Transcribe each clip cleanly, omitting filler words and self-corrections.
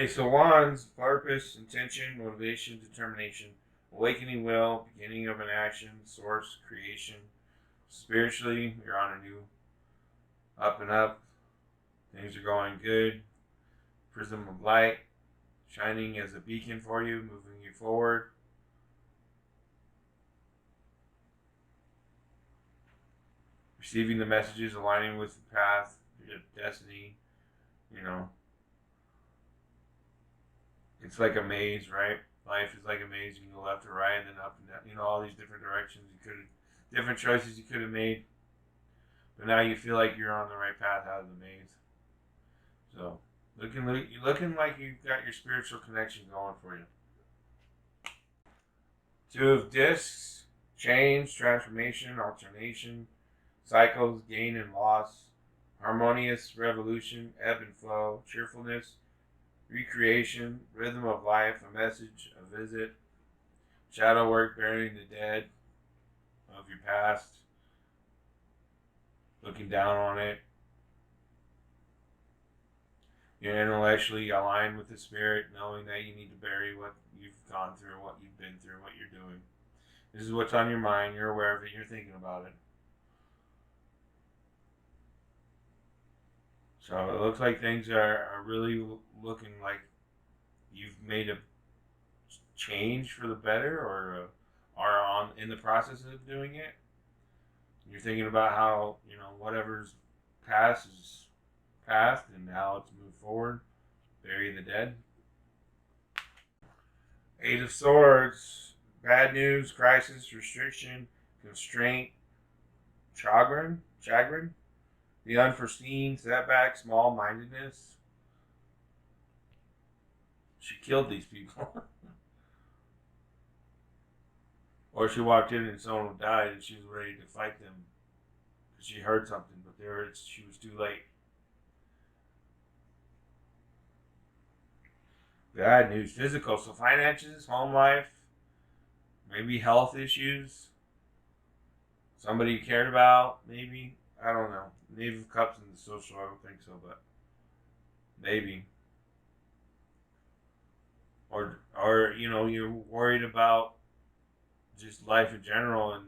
Ace of Wands, purpose, intention, motivation, determination, awakening will, beginning of an action, source, creation. Spiritually, you're on a new up and up. Things are going good. Prism of light, shining as a beacon for you, moving you forward. Receiving the messages, aligning with the path, your destiny, you know. It's like a maze, right? Life is like a maze. You can go left or right, and then up and down. You know, all these different directions. Different choices you could have made, but now you feel like you're on the right path out of the maze. So, looking like you've got your spiritual connection going for you. Two of discs, change, transformation, alternation, cycles, gain and loss, harmonious revolution, ebb and flow, cheerfulness, recreation, rhythm of life, a message, a visit, shadow work, burying the dead of your past, looking down on it. You're intellectually aligned with the spirit, knowing that you need to bury what you've gone through, what you've been through, what you're doing. This is what's on your mind. You're aware of it. You're thinking about it. So it looks like things are really looking like you've made a change for the better, or are on in the process of doing it. You're thinking about how, whatever's past is past, and now let's move forward, bury the dead. Eight of Swords, bad news, crisis, restriction, constraint, chagrin, the unforeseen, setback, small-mindedness. She killed these people. Or she walked in and someone died and she was ready to fight them because she heard something, but she was too late. Bad news, physical, so finances, home life, maybe health issues, somebody you cared about, maybe. I don't know. Knave of Cups in the social, I don't think so, but maybe. Or you're worried about just life in general and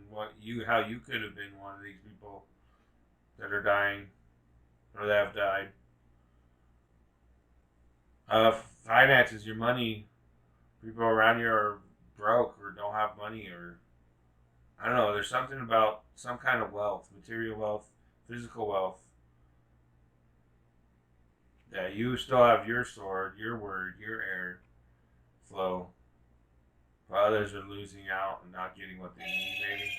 how you could have been one of these people that are dying or that have died. Finances, your money, people around you are broke or don't have money, or I don't know. There's something about some kind of wealth, material wealth, physical wealth. Yeah, you still have your sword, your word, your air flow. While others are losing out and not getting what they need, maybe.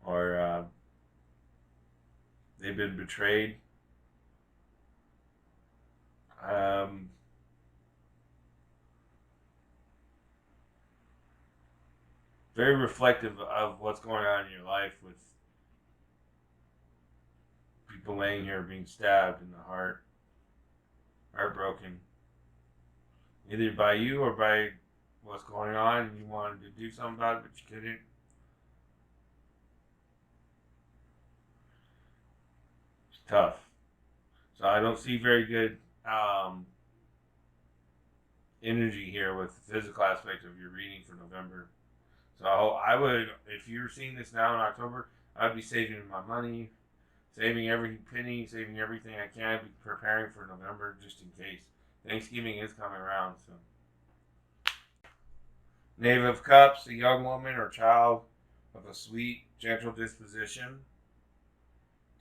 Or they've been betrayed. Very reflective of what's going on in your life, with people laying here being stabbed in the heart, heartbroken, either by you or by what's going on, and you wanted to do something about it, but you couldn't. It's tough. So I don't see very good energy here with the physical aspect of your reading for November. So I would, if you're seeing this now in October, I'd be saving my money, saving every penny, saving everything I can, be preparing for November just in case. Thanksgiving is coming around, so. Knave of Cups, a young woman or child of a sweet, gentle disposition,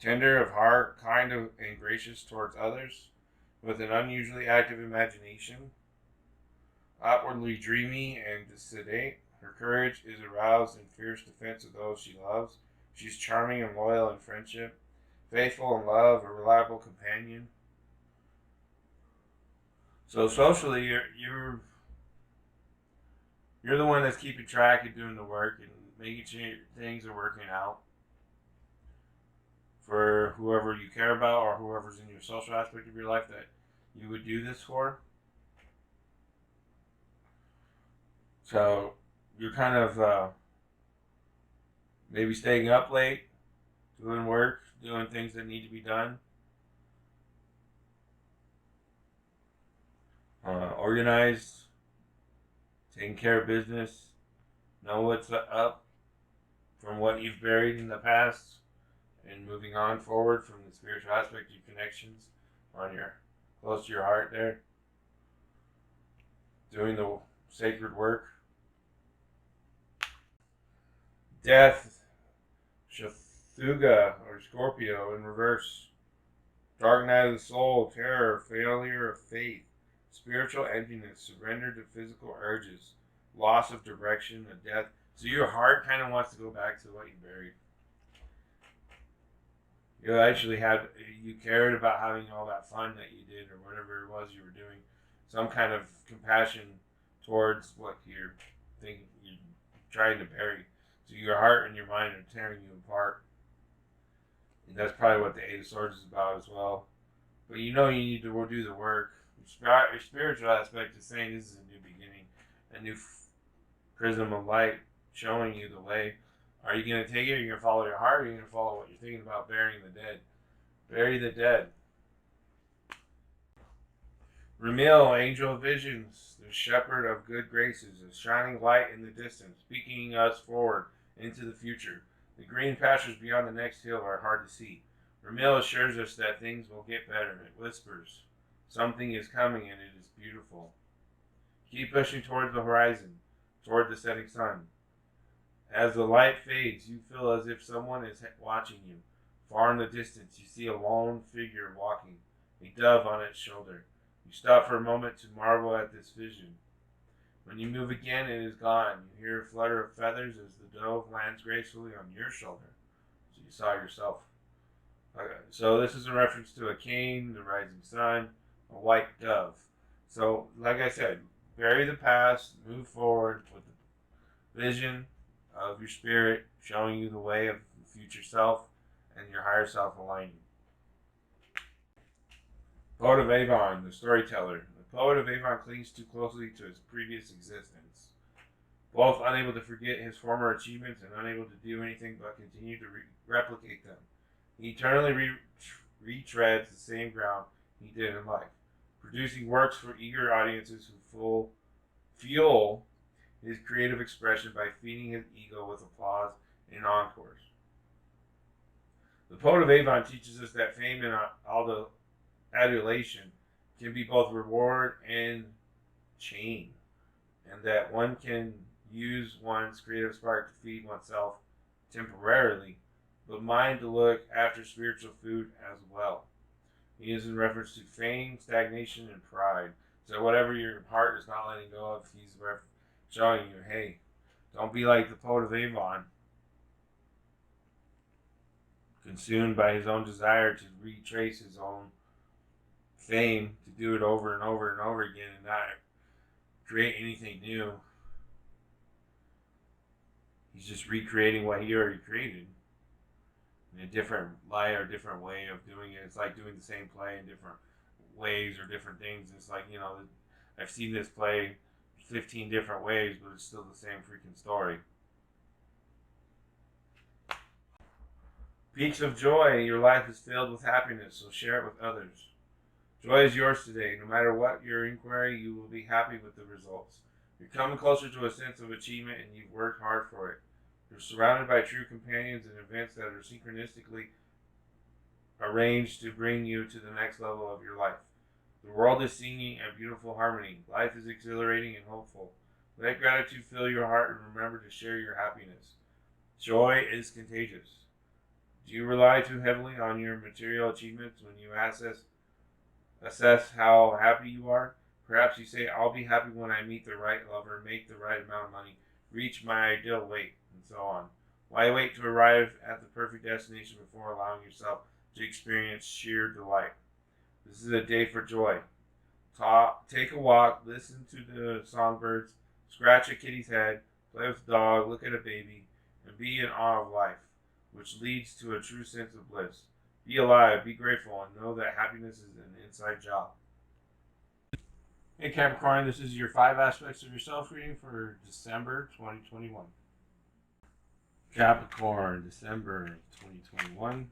tender of heart, kind of and gracious towards others, with an unusually active imagination, outwardly dreamy and sedate. Her courage is aroused in fierce defense of those she loves. She's charming and loyal in friendship, faithful in love, a reliable companion. So socially, you're the one that's keeping track and doing the work and making sure things are working out for whoever you care about or whoever's in your social aspect of your life that you would do this for. So you're kind of maybe staying up late, doing work, doing things that need to be done. organized, taking care of business, know what's up from what you've buried in the past, and moving on forward from the spiritual aspect of your connections on your close to your heart there, doing the sacred work. Death, Shathuga or Scorpio in reverse. Dark night of the soul, terror, failure of faith, spiritual emptiness, surrender to physical urges, loss of direction, a death. So your heart kind of wants to go back to what you buried. You actually you cared about having all that fun that you did or whatever it was you were doing. Some kind of compassion towards what you're trying to bury. So your heart and your mind are tearing you apart. And that's probably what the Eight of Swords is about as well. But you need to do the work. Your spiritual aspect is saying this is a new beginning, a new prism of light showing you the way. Are you going to take it? Are you going to follow your heart? Or are you going to follow what you're thinking about burying the dead? Bury the dead. Ramil, angel of visions, the shepherd of good graces, a shining light in the distance, speaking us forward into the future. The green pastures beyond the next hill are hard to see. Ramil assures us that things will get better. It whispers, something is coming and it is beautiful. Keep pushing towards the horizon, toward the setting sun. As the light fades, you feel as if someone is watching you. Far in the distance, you see a lone figure walking, a dove on its shoulder. You stop for a moment to marvel at this vision. When you move again, it is gone. You hear a flutter of feathers as the dove lands gracefully on your shoulder. So you saw yourself. Okay, so this is a reference to a cane, the rising sun, a white dove. So, like I said, bury the past, move forward with the vision of your spirit showing you the way of the future self and your higher self aligning. Poet of Avon, the storyteller. The poet of Avon clings too closely to his previous existence, both unable to forget his former achievements and unable to do anything but continue to replicate them. He eternally retreads the same ground he did in life, producing works for eager audiences who fuel his creative expression by feeding his ego with applause and encores. The poet of Avon teaches us that fame and adulation can be both reward and chain, and that one can use one's creative spark to feed oneself temporarily, but mind to look after spiritual food as well. He is in reference to fame, stagnation, and pride. So whatever your heart is not letting go of, he's showing you, hey, don't be like the poet of Avon, consumed by his own desire to retrace his own fame, to do it over and over and over again and not create anything new. He's just recreating what he already created in a different light or different way of doing it. It's like doing the same play in different ways or different things. It's like, I've seen this play 15 different ways, but it's still the same freaking story. Peaks of joy. Your life is filled with happiness, so share it with others. Joy is yours today. No matter what your inquiry, you will be happy with the results. You're coming closer to a sense of achievement and you've worked hard for it. You're surrounded by true companions and events that are synchronistically arranged to bring you to the next level of your life. The world is singing a beautiful harmony. Life is exhilarating and hopeful. Let gratitude fill your heart and remember to share your happiness. Joy is contagious. Do you rely too heavily on your material achievements when you assess how happy you are? Perhaps you say, I'll be happy when I meet the right lover, make the right amount of money, reach my ideal weight, and so on. Why wait to arrive at the perfect destination before allowing yourself to experience sheer delight? This is a day for joy. Take a walk, listen to the songbirds, scratch a kitty's head, play with a dog, look at a baby, and be in awe of life, which leads to a true sense of bliss. Be alive, be grateful, and know that happiness is an inside job. Hey Capricorn, this is your 5 aspects of yourself reading for December 2021. Capricorn, December 2021.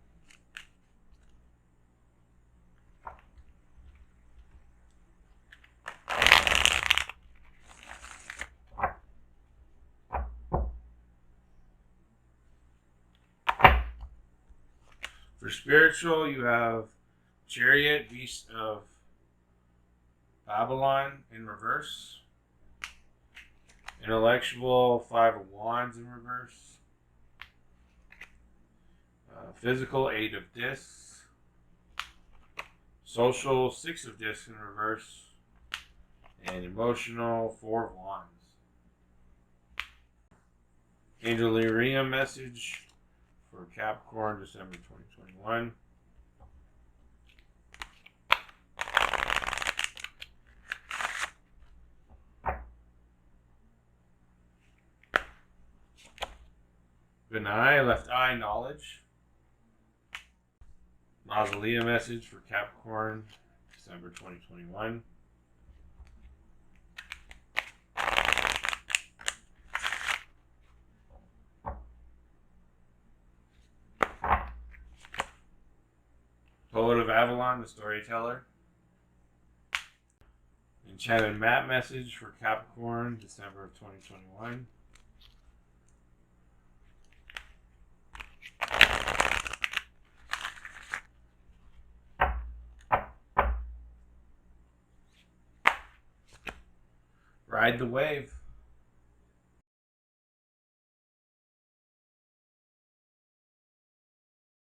For spiritual, you have Chariot, Beast of Babylon in reverse. Intellectual, Five of Wands in reverse. Physical, Eight of Discs. Social, Six of Discs in reverse. And emotional, Four of Wands. Angel Lyria message for Capricorn, December 2021. Benai, left eye knowledge. Mausolea message for Capricorn, December 2021. Poet of Avalon, the storyteller. Enchanted map message for Capricorn, December of 2021. Ride the wave.